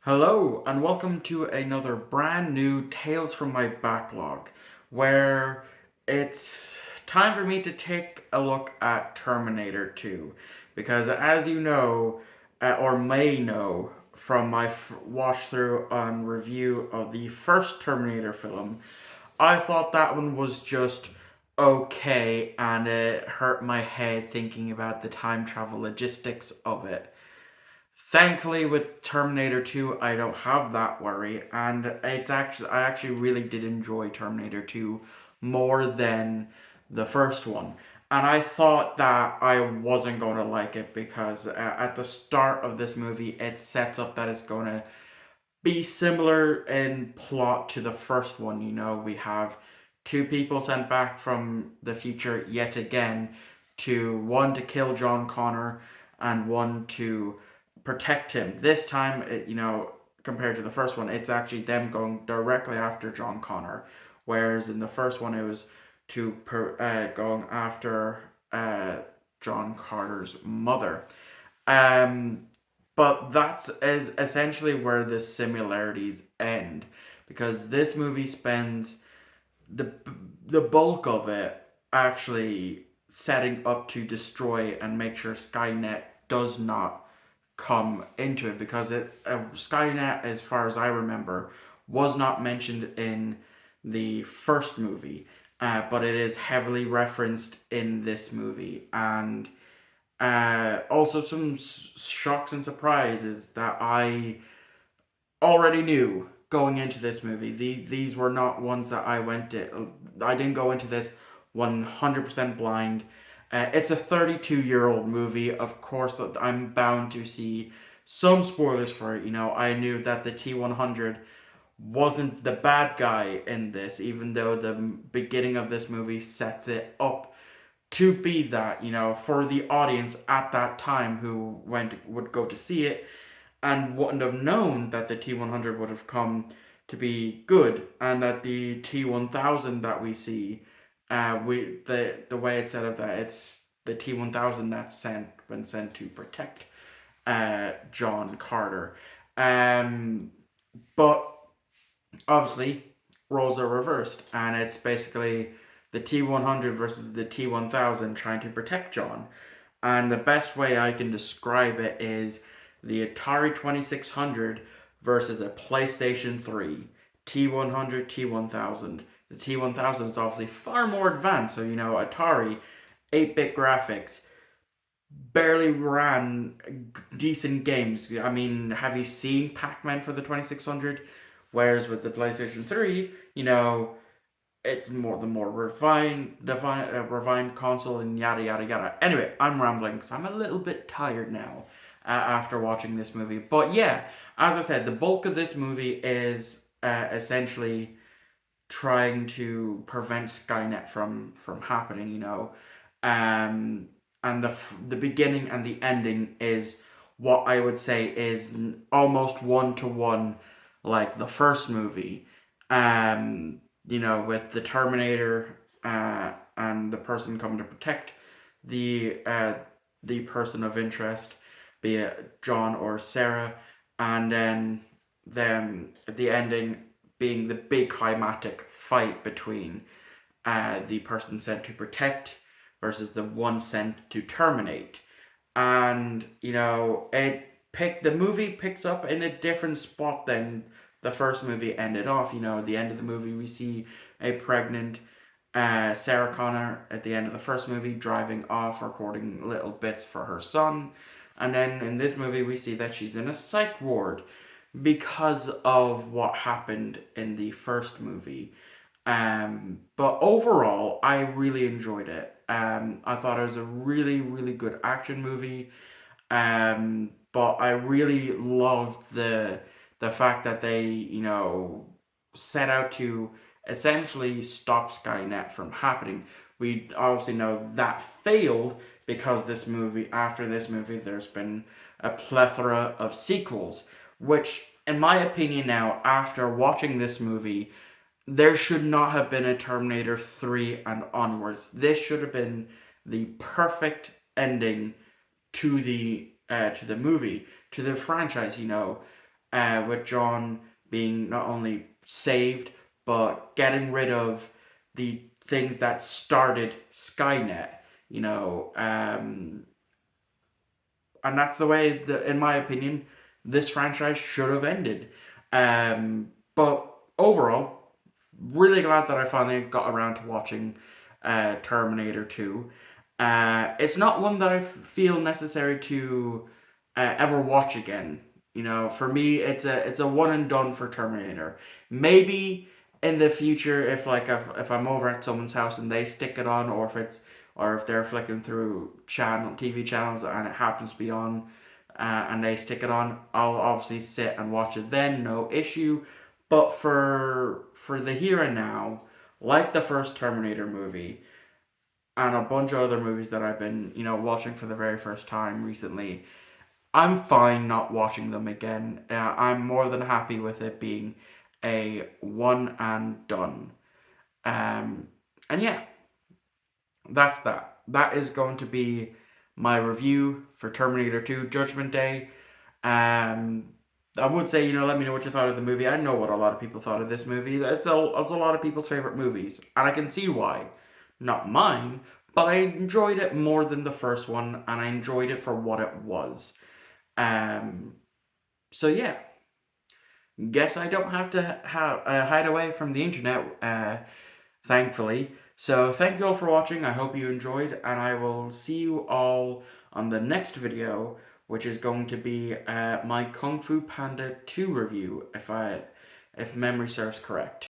Hello, and welcome to another brand new Tales from my Backlog, where it's time for me to take a look at Terminator 2. Because, as you know, or may know from my watch through and review of the first Terminator film, I thought that one was just okay, and it hurt my head thinking about the time travel logistics of it. Thankfully, with Terminator 2, I don't have that worry, and I actually really did enjoy Terminator 2 more than the first one. And I thought that I wasn't going to like it because at the start of this movie, it sets up that it's going to be similar in plot to the first one. We have two people sent back from the future yet again to one to kill John Connor and one to protect him. This time, compared to the first one, it's actually them going directly after John Connor, whereas in the first one, it was going after John Carter's mother. Um, but that's is essentially where the similarities end, because this movie spends the the bulk of it actually setting up to destroy and make sure Skynet does not come into it, because Skynet, as far as I remember, was not mentioned in the first movie, but it is heavily referenced in this movie. And also, some shocks and surprises that I already knew going into this movie. These were not ones that I didn't go into this 100% blind. It's a 32-year-old movie. Of course, I'm bound to see some spoilers for it. I knew that the T-100 wasn't the bad guy in this, even though the beginning of this movie sets it up to be that, for the audience at that time who would go to see it and wouldn't have known that the T-100 would have come to be good, and that the T-1000 that we see, the way it's set up, that it's the T-1000 that's sent to protect John Carter. Um, but obviously, roles are reversed, and it's basically the T-100 versus the T-1000 trying to protect John. And the best way I can describe it is the Atari 2600 versus a PlayStation 3. T100, T1000. The T1000 is obviously far more advanced, so Atari, 8-bit graphics, barely ran decent games. I mean, have you seen Pac-Man for the 2600? Whereas with the PlayStation 3, it's more refined console and yada yada yada. Anyway, I'm rambling because I'm a little bit tired now after watching this movie. But yeah, as I said, the bulk of this movie is essentially trying to prevent Skynet from happening. Um, and the beginning and the ending is what I would say is almost one to one, like the first movie. With the Terminator and the person coming to protect the person of interest, be it John or Sarah, and then the ending being the big climatic fight between the person sent to protect versus the one sent to terminate. And the movie picks up in a different spot than the first movie ended off. At the end of the movie, we see a pregnant Sarah Connor at the end of the first movie driving off, recording little bits for her son. And then in this movie, we see that she's in a psych ward because of what happened in the first movie. But overall, I really enjoyed it. I thought it was a really, really good action movie. But I really loved the fact that they, set out to essentially stop Skynet from happening. We obviously know that failed because after this movie, there's been a plethora of sequels, which, in my opinion, now after watching this movie, there should not have been a Terminator 3 and onwards. This should have been the perfect ending to the movie, to the franchise. with John being not only saved, but getting rid of the things that started Skynet, you know, and that's the way that, in my opinion, this franchise should have ended. But overall, really glad that I finally got around to watching Terminator 2. It's not one that I feel necessary to ever watch again. You know, for me, it's a one and done for Terminator. Maybe in the future, if I'm over at someone's house and they stick it on, or if they're flicking through TV channels and it happens to be on, and they stick it on, I'll obviously sit and watch it then, no issue. But for the here and now, like the first Terminator movie and a bunch of other movies that I've been, watching for the very first time recently, I'm fine not watching them again. I'm more than happy with it being a one and done. Um, and yeah, that's that. That is going to be my review for Terminator 2 Judgment Day. Um, I would say, let me know what you thought of the movie. I know what a lot of people thought of this movie. It's a lot of people's favorite movies, and I can see why. Not mine, but I enjoyed it more than the first one, and I enjoyed it for what it was. Um, so yeah, guess I don't have to hide away from the internet, thankfully. So thank you all for watching. I hope you enjoyed, and I will see you all on the next video, which is going to be my Kung Fu Panda 2 review, if memory serves correct.